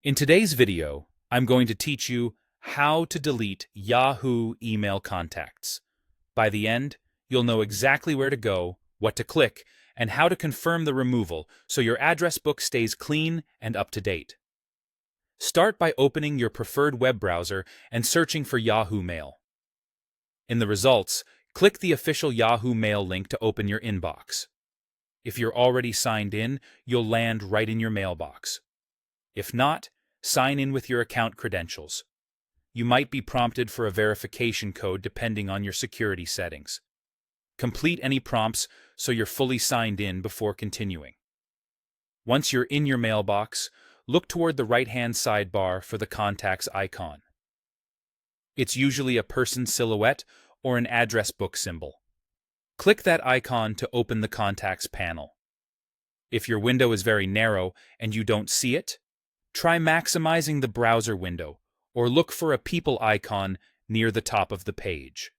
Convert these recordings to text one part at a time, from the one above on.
In today's video, I'm going to teach you how to delete Yahoo email contacts. By the end, you'll know exactly where to go, what to click, and how to confirm the removal so your address book stays clean and up to date. Start by opening your preferred web browser and searching for Yahoo Mail. In the results, click the official Yahoo Mail link to open your inbox. If you're already signed in, you'll land right in your mailbox. If not, sign in with your account credentials. You might be prompted for a verification code depending on your security settings. Complete any prompts so you're fully signed in before continuing. Once you're in your mailbox, look toward the right-hand sidebar for the contacts icon. It's usually a person's silhouette or an address book symbol. Click that icon to open the contacts panel. If your window is very narrow and you don't see it, try maximizing the browser window or look for a people icon near the top of the page.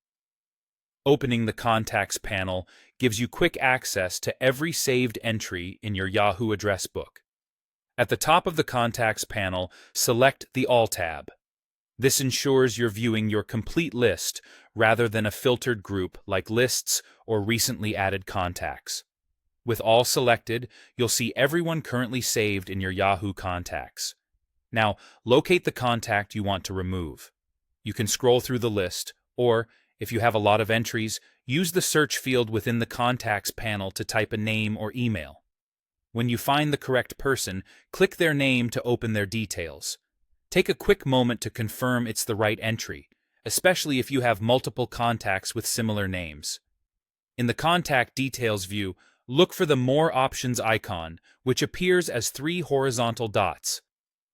Opening the contacts panel gives you quick access to every saved entry in your Yahoo address book. At the top of the contacts panel, select the All tab. This ensures you're viewing your complete list rather than a filtered group like lists or recently added contacts. With all selected, you'll see everyone currently saved in your Yahoo contacts. Now, locate the contact you want to remove. You can scroll through the list, or, if you have a lot of entries, use the search field within the contacts panel to type a name or email. When you find the correct person, click their name to open their details. Take a quick moment to confirm it's the right entry, especially if you have multiple contacts with similar names. In the Contact Details view, look for the More Options icon, which appears as 3 horizontal dots.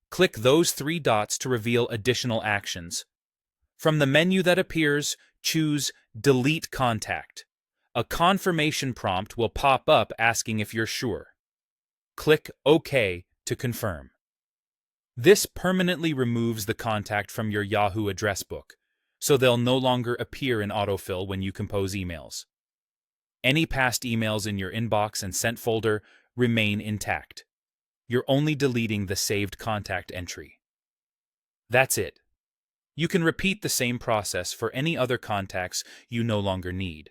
Click those 3 dots to reveal additional actions. From the menu that appears, choose Delete Contact. A confirmation prompt will pop up asking if you're sure. Click OK to confirm. This permanently removes the contact from your Yahoo address book, so they'll no longer appear in autofill when you compose emails. Any past emails in your inbox and sent folder remain intact. You're only deleting the saved contact entry. That's it. You can repeat the same process for any other contacts you no longer need.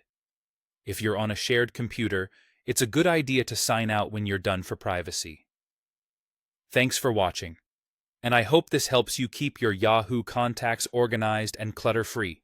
If you're on a shared computer, it's a good idea to sign out when you're done for privacy. Thanks for watching, and I hope this helps you keep your Yahoo contacts organized and clutter-free.